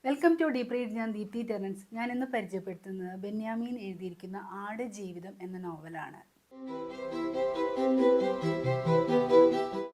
Welcome to deep read. ഞാൻ Deepthi Terence. ഞാൻ ഇന്ന് പരിചയപ്പെടുത്തുന്നത് ബെന്യാമീൻ എഴുതിയിരിക്കുന്ന ആട് ജീവിതം എന്ന നോവലാണ്.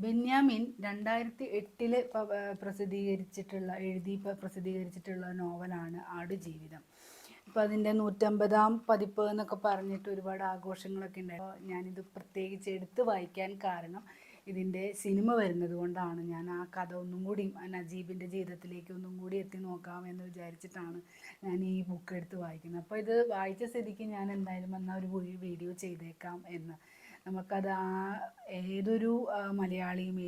ബെന്യാമിൻ 2008 പ്രസിദ്ധീകരിച്ചിട്ടുള്ള നോവലാണ് ആടുജീവിതം. ഇപ്പോൾ അതിൻ്റെ 150ാം പതിപ്പ് എന്നൊക്കെ പറഞ്ഞിട്ട് ഒരുപാട് ആഘോഷങ്ങളൊക്കെ ഉണ്ടായി. അപ്പോൾ ഞാനിത് പ്രത്യേകിച്ച് എടുത്ത് വായിക്കാൻ കാരണം ഇതിൻ്റെ സിനിമ വരുന്നത് കൊണ്ടാണ്. ഞാൻ ആ കഥ ഒന്നും കൂടി നജീബിൻ്റെ ജീവിതത്തിലേക്ക് ഒന്നും കൂടി എത്തി നോക്കാമെന്ന് വിചാരിച്ചിട്ടാണ് ഞാൻ ഈ ബുക്ക് എടുത്ത് വായിക്കുന്നത്. അപ്പോൾ ഇത് വായിച്ച സ്ഥിതിക്ക് ഞാൻ എന്തായാലും എന്നാൽ ഒരു വീഡിയോ ചെയ്തേക്കാം എന്ന്. നമുക്കത് ഏതൊരു മലയാളിയും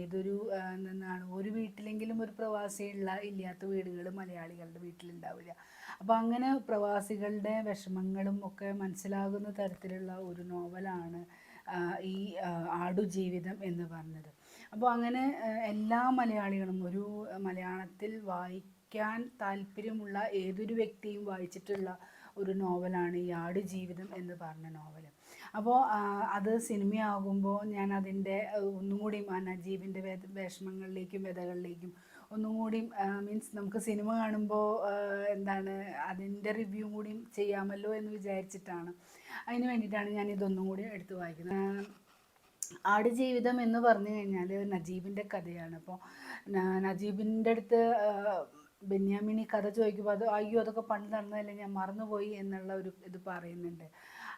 എന്താണ് ഒരു വീട്ടിലെങ്കിലും ഒരു പ്രവാസി ഇല്ലാത്ത വീടുകൾ മലയാളികളുടെ വീട്ടിലുണ്ടാവില്ല. അപ്പോൾ അങ്ങനെ പ്രവാസികളുടെ വിഷമങ്ങളും ഒക്കെ മനസ്സിലാകുന്ന തരത്തിലുള്ള ഒരു നോവലാണ് ഈ ആടുജീവിതം എന്ന് പറഞ്ഞത്. അപ്പോൾ അങ്ങനെ എല്ലാ മലയാളികളും ഒരു മലയാളത്തിൽ വായിക്കാൻ താല്പര്യമുള്ള ഏതൊരു വ്യക്തിയും വായിച്ചിട്ടുള്ള ഒരു നോവലാണ് ഈ ആടുജീവിതം എന്ന് പറഞ്ഞ നോവൽ. അപ്പോൾ അത് സിനിമയാകുമ്പോൾ ഞാൻ അതിൻ്റെ ഒന്നും കൂടി നജീബിൻ്റെ വിഷമങ്ങളിലേക്കും വ്യതകളിലേക്കും ഒന്നും കൂടി മീൻസ് നമുക്ക് സിനിമ കാണുമ്പോൾ എന്താണ് അതിൻ്റെ റിവ്യൂ കൂടി ചെയ്യാമല്ലോ എന്ന് വിചാരിച്ചിട്ടാണ്. അതിന് വേണ്ടിയിട്ടാണ് ഞാൻ ഇതൊന്നും കൂടി എടുത്ത് വായിക്കുന്നത്. ആടുജീവിതം എന്ന് പറഞ്ഞു കഴിഞ്ഞാൽ നജീബിൻ്റെ കഥയാണ്. അപ്പോൾ നജീബിൻ്റെ അടുത്ത് ബെന്യാമിൻ കഥ ചോദിക്കുമ്പോൾ അയ്യോ അതൊക്കെ പണ്ട് നടന്നതല്ലേ, ഞാൻ മറന്നുപോയി എന്നുള്ള ഒരു ഇത് പറയുന്നുണ്ട്.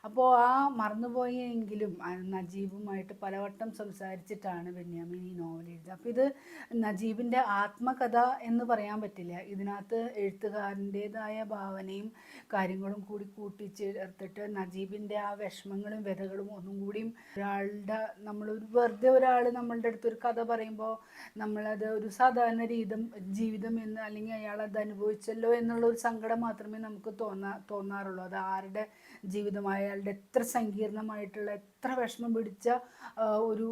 അപ്പോൾ ആ മറന്നുപോയെങ്കിലും നജീബുമായിട്ട് പലവട്ടം സംസാരിച്ചിട്ടാണ് ബെന്യാമിൻ ഈ നോവൽ എഴുതുക. അപ്പോൾ ഇത് നജീബിൻ്റെ ആത്മകഥ എന്ന് പറയാൻ പറ്റില്ല. ഇതിനകത്ത് എഴുത്തുകാരൻ്റേതായ ഭാവനയും കാര്യങ്ങളും കൂടി കൂട്ടിച്ചേർത്തിട്ട് നജീബിൻ്റെ ആ വിഷമങ്ങളും വ്യതകളും ഒന്നും കൂടിയും വെറുതെ ഒരാൾ നമ്മളുടെ അടുത്തൊരു കഥ പറയുമ്പോൾ നമ്മളത് ഒരു സാധാരണ ജീവിതം എന്ന്, അല്ലെങ്കിൽ അയാളത് അനുഭവിച്ചല്ലോ എന്നുള്ള ഒരു സങ്കടം മാത്രമേ നമുക്ക് തോന്നാറുള്ളൂ. അത് ആരുടെ ജീവിതമായ അയാളുടെ എത്ര സങ്കീർണമായിട്ടുള്ള എത്ര വിഷമം പിടിച്ച ഒരു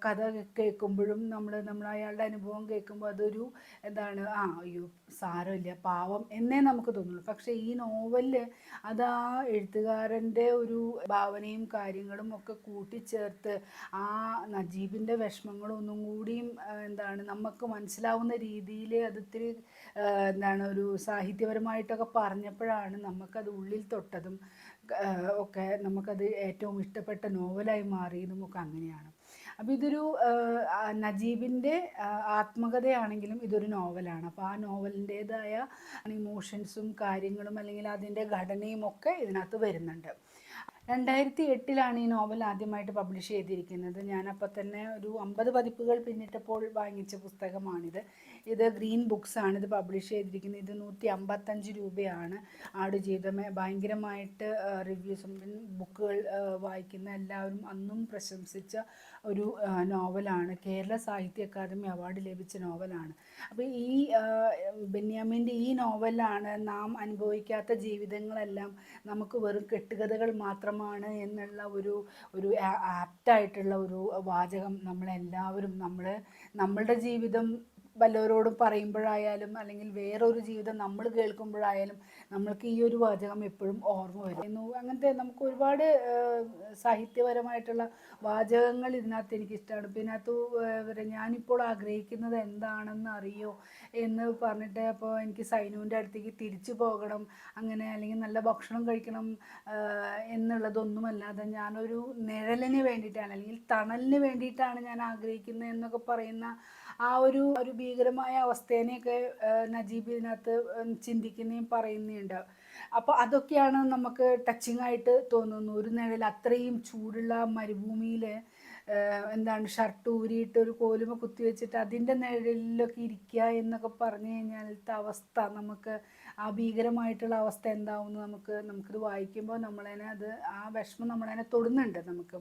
കഥ കേൾക്കുമ്പോഴും നമ്മൾ അയാളുടെ അനുഭവം കേൾക്കുമ്പോൾ അതൊരു എന്താണ് അയ്യോ സാരമില്ല പാവം എന്നേ നമുക്ക് തോന്നുള്ളൂ. പക്ഷേ ഈ നോവലിൽ അത് ആ എഴുത്തുകാരൻ്റെ ഒരു ഭാവനയും കാര്യങ്ങളും ഒക്കെ കൂട്ടിച്ചേർത്ത് ആ നജീബിൻ്റെ വിഷമങ്ങളൊന്നും കൂടിയും എന്താണ് നമുക്ക് മനസ്സിലാവുന്ന രീതിയിൽ അതിത്തിരി എന്താണ് ഒരു സാഹിത്യപരമായിട്ടൊക്കെ പറഞ്ഞപ്പോഴാണ് നമുക്കത് ഉള്ളിൽ തൊട്ടതും ഒക്കെ നമുക്കത് ഏറ്റവും ഇഷ്ടപ്പെട്ട നോവലായി മാറിയതും ഒക്കെ അങ്ങനെയാണ്. അപ്പോൾ ഇതൊരു നജീബിൻ്റെ ആത്മകഥയാണെങ്കിലും ഇതൊരു നോവലാണ്. അപ്പോൾ ആ നോവലിൻ്റേതായ ഇമോഷൻസും കാര്യങ്ങളും അല്ലെങ്കിൽ അതിൻ്റെ ഘടനയും ഒക്കെ ഇതിനകത്ത് വരുന്നുണ്ട്. 2008 ഈ നോവൽ ആദ്യമായിട്ട് പബ്ലിഷ് ചെയ്തിരിക്കുന്നത്. ഞാനപ്പോൾ തന്നെ ഒരു 50 പതിപ്പുകൾ പിന്നിട്ടപ്പോൾ വാങ്ങിച്ച പുസ്തകമാണിത്. ഇത് ഗ്രീൻ ബുക്സ് ആണ് ഇത് പബ്ലിഷ് ചെയ്തിരിക്കുന്നത്. ഇത് 155 രൂപയാണ്. ആടുജീവിതം ഭയങ്കരമായിട്ട് റിവ്യൂസും ബുക്കുകൾ വായിക്കുന്ന എല്ലാവരും അന്നും പ്രശംസിച്ച ഒരു നോവലാണ്. കേരള സാഹിത്യ അക്കാദമി അവാർഡ് ലഭിച്ച നോവലാണ്. അപ്പോൾ ഈ ബെന്യാമിൻ്റെ ഈ നോവലാണ് നാം അനുഭവിക്കാത്ത ജീവിതങ്ങളെല്ലാം നമുക്ക് വെറും കെട്ടുകഥകൾ മാത്രമാണ് എന്നുള്ള ഒരു ആപ്റ്റായിട്ടുള്ള ഒരു വാചകം നമ്മളെല്ലാവരും നമ്മളുടെ ജീവിതം വല്ലവരോടും പറയുമ്പോഴായാലും അല്ലെങ്കിൽ വേറൊരു ജീവിതം നമ്മൾ കേൾക്കുമ്പോഴായാലും നമ്മൾക്ക് ഈ ഒരു വാചകം എപ്പോഴും ഓർമ്മ വരും. അങ്ങനത്തെ നമുക്ക് ഒരുപാട് സാഹിത്യപരമായിട്ടുള്ള വാചകങ്ങൾ ഇതിനകത്ത് എനിക്കിഷ്ടമാണ്. പിന്നെ ഇതിനകത്ത് ഞാനിപ്പോൾ ആഗ്രഹിക്കുന്നത് എന്താണെന്ന് അറിയോ എന്ന് പറഞ്ഞിട്ട് അപ്പോൾ എനിക്ക് സൈനുവിൻ്റെ അടുത്തേക്ക് തിരിച്ചു പോകണം അങ്ങനെ, അല്ലെങ്കിൽ നല്ല ഭക്ഷണം കഴിക്കണം എന്നുള്ളതൊന്നുമല്ലാതെ ഞാനൊരു നിഴലിന് വേണ്ടിയിട്ടാണ് അല്ലെങ്കിൽ തണലിന് വേണ്ടിയിട്ടാണ് ഞാൻ ആഗ്രഹിക്കുന്നത് എന്നൊക്കെ പറയുന്ന ആ ഒരു ഭീകരമായ അവസ്ഥേനെയൊക്കെ നജീബ് ഇതിനകത്ത് ചിന്തിക്കുകയും പറയുന്നുണ്ട്. അപ്പോൾ അതൊക്കെയാണ് നമുക്ക് ടച്ചിങ് ആയിട്ട് തോന്നുന്നു. ഒരു നിഴൽ അത്രയും ചൂടുള്ള മരുഭൂമിയിൽ എന്താണ് ഷർട്ട് ഊരിയിട്ട് ഒരു കോലുമ കുത്തിവെച്ചിട്ട് അതിൻ്റെ നിഴലിലൊക്കെ ഇരിക്കുക എന്നൊക്കെ പറഞ്ഞു കഴിഞ്ഞാലത്തെ അവസ്ഥ, നമുക്ക് ആ ഭീകരമായിട്ടുള്ള അവസ്ഥ എന്താവുമെന്ന് നമുക്കിത് വായിക്കുമ്പോൾ അത് ആ വിഷമം നമ്മളതിനെ തൊടുന്നുണ്ട്. നമുക്ക്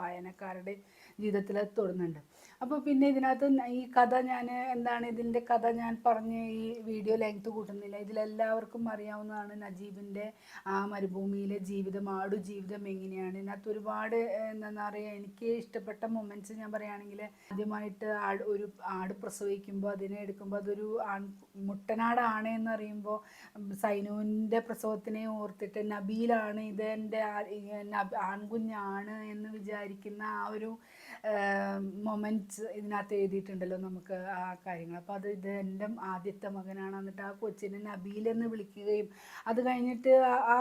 വായനക്കാരുടെ ജീവിതത്തിൽ അത് തൊടുന്നുണ്ട്. അപ്പോൾ പിന്നെ ഇതിനകത്ത് ഈ കഥ ഇതിൻ്റെ കഥ ഞാൻ പറഞ്ഞ് ഈ വീഡിയോ ലെങ്ത് കൂട്ടുന്നില്ല. ഇതിലെല്ലാവർക്കും അറിയാവുന്നതാണ് നജീബിൻ്റെ ആ മരുഭൂമിയിലെ ജീവിതം, ആടുജീവിതം എങ്ങനെയാണ്. ഇതിനകത്ത് ഒരുപാട് എന്താ പറയുക, എനിക്ക് ഇഷ്ടപ്പെട്ട ഇഷ്ടപ്പെട്ട മൊമെൻറ്റ്സ് ഞാൻ പറയുകയാണെങ്കിൽ, ആദ്യമായിട്ട് ഒരു ആട് പ്രസവിക്കുമ്പോൾ അതിനെ എടുക്കുമ്പോൾ അതൊരു മുട്ടനാടാണ് എന്നറിയുമ്പോൾ സൈനുവിൻ്റെ പ്രസവത്തിനെ ഓർത്തിട്ട് നബീലാണ് ഇത് എൻ്റെ ആൺകുഞ്ഞാണ് എന്ന് വിചാരിക്കുന്ന ആ ഒരു മൊമെൻറ്റ്സ് ഇതിനകത്ത് എഴുതിയിട്ടുണ്ടല്ലോ നമുക്ക് ആ കാര്യങ്ങൾ. അപ്പോൾ ഇത് എൻ്റെ ആദ്യത്തെ മകനാണ്. എന്നിട്ട് ആ കൊച്ചിനെ നബീലെന്ന് വിളിക്കുകയും അത് കഴിഞ്ഞിട്ട് ആ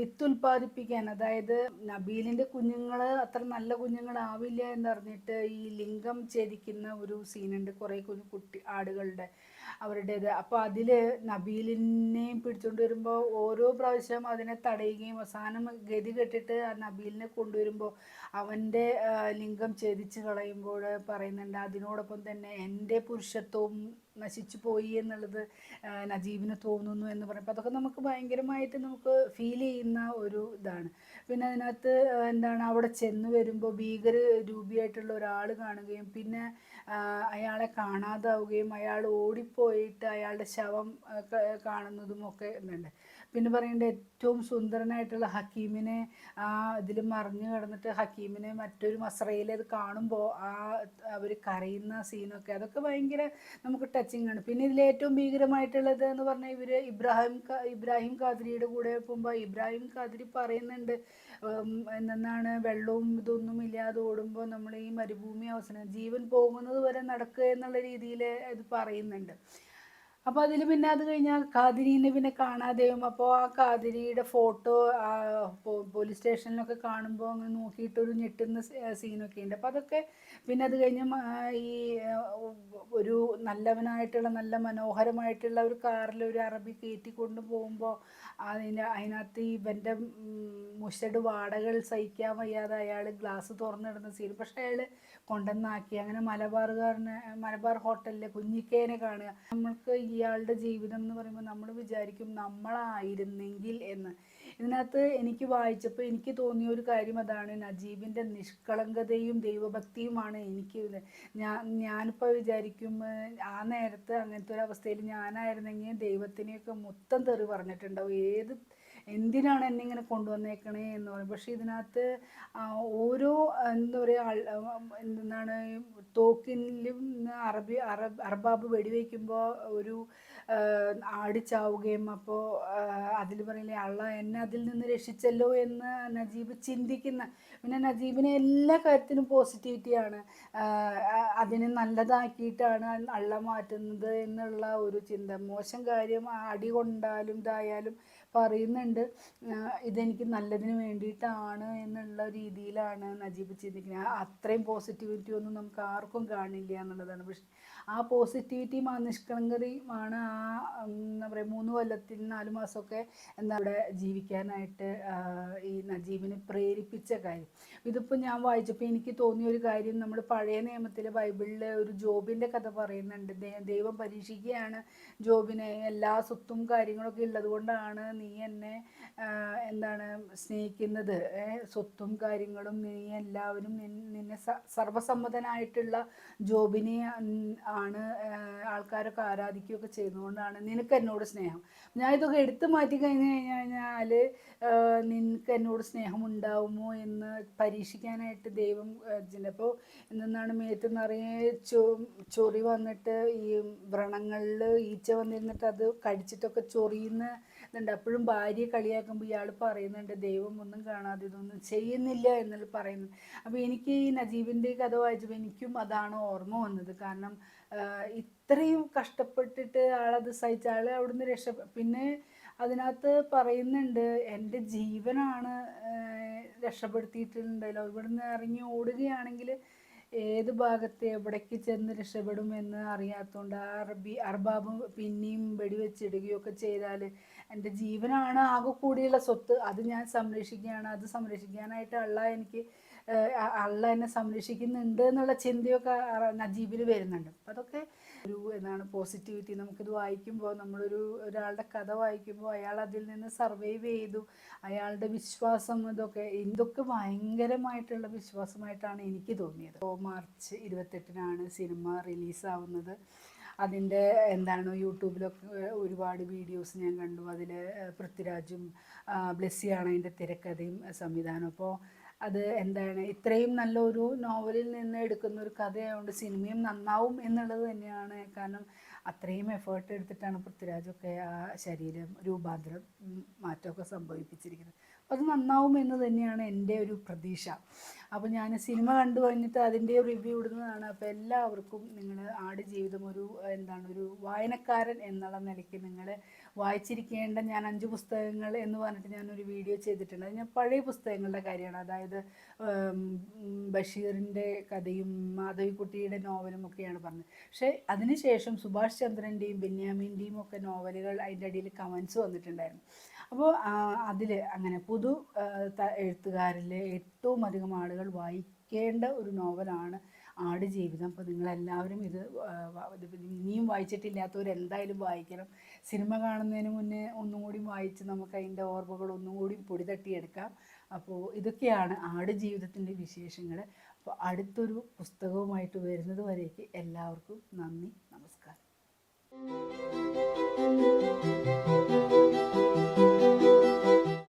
വിത്ത് ഉൽപ്പാദിപ്പിക്കാൻ, അതായത് നബീലിൻ്റെ കുഞ്ഞുങ്ങൾ അത്ര നല്ല കുഞ്ഞുങ്ങളാവില്ല എന്നറിഞ്ഞിട്ട് ഈ ലിംഗം ഛേദിക്കുന്ന ഒരു സീനുണ്ട് കുറേ കുട്ടി ആടുകളുടെ അവരുടേത്. അപ്പോൾ അതിൽ നബീലിനെയും പിടിച്ചുകൊണ്ട് വരുമ്പോൾ ഓരോ പ്രാവശ്യം അതിനെ തടയുകയും അവസാനം ഗതി കെട്ടിട്ട് ആ നബീലിനെ കൊണ്ടുവരുമ്പോൾ അവൻ്റെ ലിംഗം ഛേദിച്ച് കളയുമ്പോൾ പറയുന്നുണ്ട്, അതിനോടൊപ്പം തന്നെ എൻ്റെ പുരുഷത്വവും നശിച്ചു പോയി എന്നുള്ളത് നജീബിന് തോന്നുന്നു എന്ന് പറയുമ്പോൾ അതൊക്കെ നമുക്ക് ഭയങ്കരമായിട്ട് നമുക്ക് ഫീൽ ചെയ്യുന്ന ഒരു ഇതാണ്. പിന്നെ അതിനകത്ത് എന്താണ്, അവിടെ ചെന്ന് വരുമ്പോൾ ഭീകര രൂപിയായിട്ടുള്ള ഒരാൾ കാണുകയും പിന്നെ അയാളെ കാണാതാവുകയും അയാൾ ഓടിപ്പോയിട്ട് അയാളുടെ ശവം കാണുന്നതും ഒക്കെ ഉണ്ട്. പിന്നെ പറയേണ്ടത് ഏറ്റവും സുന്ദരനായിട്ടുള്ള ഹക്കീമിനെ ഇതിൽ മറിഞ്ഞു കിടന്നിട്ട് ഹക്കീമിനെ മറ്റൊരു മസ്രയിൽ അത് കാണുമ്പോൾ അവർ കരയുന്ന സീനൊക്കെ അതൊക്കെ ഭയങ്കര നമുക്ക് ടച്ചിങ് ആണ്. പിന്നെ ഇതിൽ ഏറ്റവും ഭീകരമായിട്ടുള്ളത് എന്ന് പറഞ്ഞാൽ ഇബ്രാഹിം ഖാദ്രിയുടെ കൂടെ പോകുമ്പോൾ ഇബ്രാഹിം ഖാദ്രി പറയുന്നുണ്ട്, എന്താണ് വെള്ളവും ഇതൊന്നും ഇല്ലാതെ ഓടുമ്പോൾ നമ്മൾ ഈ മരുഭൂമി അവസാനം ജീവൻ പോകുന്നത് വരെ നടക്കുക എന്നുള്ള രീതിയിൽ ഇത് പറയുന്നുണ്ട്. അപ്പോൾ അതിൽ പിന്നെ അത് കഴിഞ്ഞാൽ ഖാദിരീനെ പിന്നെ കാണാതെയും, അപ്പോൾ ആ ഖാദിരിയുടെ ഫോട്ടോ പോലീസ് സ്റ്റേഷനിലൊക്കെ കാണുമ്പോൾ അങ്ങനെ നോക്കിയിട്ടൊരു ഞെട്ടുന്ന സീനൊക്കെ ഉണ്ട്. അപ്പോൾ അതൊക്കെ പിന്നെ അത് കഴിഞ്ഞ് ഈ ഒരു നല്ലവനായിട്ടുള്ള നല്ല മനോഹരമായിട്ടുള്ള ഒരു കാറിൽ ഒരു അറബി കയറ്റി കൊണ്ടു പോകുമ്പോൾ അതിനകത്ത് ഇവൻ്റെ മുഷട് വാടകൾ സഹിക്കാൻ വയ്യാതെ അയാൾ ഗ്ലാസ് തുറന്നിടുന്ന സീൻ. പക്ഷെ അയാൾ കൊണ്ടുവന്നാക്കി അങ്ങനെ മലബാർ ഹോട്ടലിലെ കുഞ്ഞിക്കേനെ കാണുക. നമ്മൾക്ക് ഇയാളുടെ ജീവിതം എന്ന് പറയുമ്പോൾ നമ്മൾ വിചാരിക്കും നമ്മളായിരുന്നെങ്കിൽ എന്ന്. ഇതിനകത്ത് എനിക്ക് വായിച്ചപ്പോൾ എനിക്ക് തോന്നിയ ഒരു കാര്യം അതാണ്, നജീബിൻ്റെ നിഷ്കളങ്കതയും ദൈവഭക്തിയുമാണ് എനിക്ക്. ഞാനിപ്പോൾ വിചാരിക്കും ആ നേരത്ത് അങ്ങനത്തെ ഒരു അവസ്ഥയിൽ ഞാനായിരുന്നെങ്കിൽ ദൈവത്തിനെയൊക്കെ മൊത്തം തെറി പറഞ്ഞിട്ടുണ്ടാവും, എന്തിനാണ് എന്നെ ഇങ്ങനെ കൊണ്ടുവന്നേക്കണേ എന്ന് പറയും. പക്ഷേ ഇതിനകത്ത് ഓരോ എന്താ പറയുക, എന്താണ് തോക്കിലും അർബാബ് വെടിവെക്കുമ്പോൾ ഒരു ആടിച്ചാവുകയും അപ്പോൾ അതിൽ പറയില്ലേ എന്നെ അതിൽ നിന്ന് രക്ഷിച്ചല്ലോ എന്ന് നജീബ് ചിന്തിക്കുന്ന. പിന്നെ നജീബിനെ എല്ലാ കാര്യത്തിനും പോസിറ്റിവിറ്റിയാണ്, അതിനെ നല്ലതാക്കിയിട്ടാണ് അള്ള മാറ്റുന്നത് എന്നുള്ള ഒരു ചിന്ത. മോശം കാര്യം അടി കൊണ്ടാലും ഇതായാലും പറയുന്നുണ്ട്, ഇതെനിക്ക് നല്ലതിന് വേണ്ടിയിട്ടാണ് എന്നുള്ള രീതിയിലാണ് നജീബ് ചിന്തിക്കുന്നത്. അത്രയും പോസിറ്റിവിറ്റി ഒന്നും നമുക്ക് ആർക്കും കാണില്ല എന്നുള്ളതാണ്. പക്ഷെ ആ പോസിറ്റിവിറ്റിയും ആ നിഷ്കളങ്കതയുമാണ് എന്താ പറയുക 3 കൊല്ലത്തിൽ 4 മാസമൊക്കെ അവിടെ ജീവിക്കാനായിട്ട് ഈ നജീബിനെ പ്രേരിപ്പിച്ച കാര്യം. ഇതിപ്പോൾ ഞാൻ വായിച്ചപ്പോൾ എനിക്ക് തോന്നിയ ഒരു കാര്യം, നമ്മൾ പഴയ നിയമത്തിലെ ബൈബിളിൽ ഒരു ജോബിൻ്റെ കഥ പറയുന്നുണ്ട്. ദൈവം പരീക്ഷിക്കുകയാണ് ജോബിനെ, എല്ലാ സ്വത്തും കാര്യങ്ങളൊക്കെ ഉള്ളത് കൊണ്ടാണ് നീ എന്നെ എന്താണ് സ്നേഹിക്കുന്നത്, സ്വത്തും കാര്യങ്ങളും നീ എല്ലാവരും നിന്നെ സർവസമ്മതനായിട്ടുള്ള ജോബിനെ ആണ് ആൾക്കാരൊക്കെ ആരാധിക്കുകയൊക്കെ ചെയ്യുന്നതുകൊണ്ടാണ് നിനക്ക് എന്നോട് സ്നേഹം. ഞാൻ ഇതൊക്കെ എടുത്തു മാറ്റി കഴിഞ്ഞാൽ നിനക്ക് എന്നോട് സ്നേഹം ഉണ്ടാവുമോ എന്ന് പരീക്ഷിക്കാനായിട്ട് ദൈവം അപ്പോൾ എന്തെന്നാണ് മേത്ത് നിറയെ ചൊറി വന്നിട്ട് ഈ വ്രണങ്ങളിൽ ഈച്ച വന്നിരുന്നിട്ട് അത് കടിച്ചിട്ടൊക്കെ ചൊറിയുന്ന ഇതുണ്ട്. അപ്പോഴും ഭാര്യയെ കളിയാക്കുമ്പോൾ ഇയാൾ പറയുന്നുണ്ട് ദൈവം ഒന്നും കാണാതെ ഇതൊന്നും ചെയ്യുന്നില്ല എന്നുള്ള പറയുന്നു. അപ്പോൾ എനിക്ക് ഈ നജീബിൻ്റെ കഥ വായിച്ചപ്പോൾ എനിക്കും അതാണ് ഓർമ്മ വന്നത്. കാരണം ഇത്രയും കഷ്ടപ്പെട്ടിട്ട് ആളത് സഹിച്ച ആൾ അവിടുന്ന് പിന്നെ അതിനകത്ത് പറയുന്നുണ്ട്, എൻ്റെ ജീവനാണ് രക്ഷപ്പെടുത്തിയിട്ടുണ്ടല്ലോ, ഇവിടുന്ന് ഇറങ്ങി ഓടുകയാണെങ്കിൽ ഏത് ഭാഗത്ത് എവിടേക്ക് ചെന്ന് രക്ഷപ്പെടുമെന്ന് അറിയാത്തതുകൊണ്ട് അർബാബ് പിന്നെയും വെടിവെച്ചിടുകയൊക്കെ ചെയ്താൽ എൻ്റെ ജീവനാണ് ആകെ കൂടിയുള്ള സ്വത്ത്, അത് ഞാൻ സംരക്ഷിക്കുകയാണ്, അത് സംരക്ഷിക്കാനായിട്ട് അള്ള എന്നെ സംരക്ഷിക്കുന്നുണ്ട് എന്നുള്ള ചിന്തയൊക്കെ നജീബിൽ വരുന്നുണ്ട്. അപ്പം അതൊക്കെ ഒരു പോസിറ്റിവിറ്റി. നമുക്കിത് വായിക്കുമ്പോൾ ഒരാളുടെ കഥ വായിക്കുമ്പോൾ അയാൾ അതിൽ നിന്ന് സർവൈവ് ചെയ്തു, അയാളുടെ വിശ്വാസം ഇതൊക്കെ ഭയങ്കരമായിട്ടുള്ള വിശ്വാസമായിട്ടാണ് എനിക്ക് തോന്നിയത്. മാർച്ച് 28-നാണ് സിനിമ റിലീസാവുന്നത്. അതിൻ്റെ യൂട്യൂബിലൊക്കെ ഒരുപാട് വീഡിയോസ് ഞാൻ കണ്ടു. അതിൽ പൃഥ്വിരാജും ബ്ലെസ്സിയാണ് അതിൻ്റെ തിരക്കഥയും സംവിധാനം. അപ്പോൾ അത് എന്താണ് ഇത്രയും നല്ലൊരു നോവലിൽ നിന്ന് എടുക്കുന്ന ഒരു കഥയായതുകൊണ്ട് സിനിമയും നന്നാവും എന്നുള്ളത് തന്നെയാണ്. കാരണം അത്രയും എഫേർട്ട് എടുത്തിട്ടാണ് പൃഥ്വിരാജൊക്കെ ആ ശരീരം രൂപാന്തരം മാറ്റമൊക്കെ സംഭവിപ്പിച്ചിരിക്കുന്നത്. അപ്പോൾ അത് നന്നാവും എന്ന് തന്നെയാണ് എൻ്റെ ഒരു പ്രതീക്ഷ. അപ്പോൾ ഞാൻ സിനിമ കണ്ടു കഴിഞ്ഞിട്ട് അതിൻ്റെ റിവ്യൂ ഇടുന്നതാണ്. അപ്പോൾ എല്ലാവർക്കും നിങ്ങൾ ആടുജീവിതം ഒരു വായനക്കാരൻ എന്നുള്ള നിലയ്ക്ക് നിങ്ങൾ വായിച്ചിരിക്കേണ്ട, ഞാൻ 5 പുസ്തകങ്ങൾ എന്ന് പറഞ്ഞിട്ട് ഞാനൊരു വീഡിയോ ചെയ്തിട്ടുണ്ട്. അത് ഞാൻ പഴയ പുസ്തകങ്ങളുടെ കാര്യമാണ്. അതായത് ബഷീറിൻ്റെ കഥയും മാധവിക്കുട്ടിയുടെ നോവലും ഒക്കെയാണ് പറഞ്ഞത്. പക്ഷേ അതിനുശേഷം സുഭാഷ് ചന്ദ്രൻ്റെയും ബെന്യാമിൻ്റെയും ഒക്കെ നോവലുകൾ അതിൻ്റെ അടിയിൽ കമൻസ് വന്നിട്ടുണ്ടായിരുന്നു. അപ്പോൾ അതിൽ അങ്ങനെ എഴുത്തുകാരിൽ ഏറ്റവും അധികം ആളുകൾ വായിക്കേണ്ട ഒരു നോവലാണ് ആടുജീവിതം. അപ്പോൾ നിങ്ങളെല്ലാവരും ഇത് ഇനിയും വായിച്ചിട്ടില്ലാത്തവരെന്തായാലും വായിക്കണം. സിനിമ കാണുന്നതിന് മുന്നേ ഒന്നും കൂടി വായിച്ച് നമുക്ക് അതിൻ്റെ ഓർമ്മകൾ ഒന്നും കൂടി പൊടി തട്ടിയെടുക്കാം. അപ്പോൾ ഇതൊക്കെയാണ് ആടുജീവിതത്തിൻ്റെ വിശേഷങ്ങൾ. അപ്പോൾ അടുത്തൊരു പുസ്തകവുമായിട്ട് വരുന്നത് വരേക്ക് എല്ലാവർക്കും നന്ദി, നമസ്കാരം.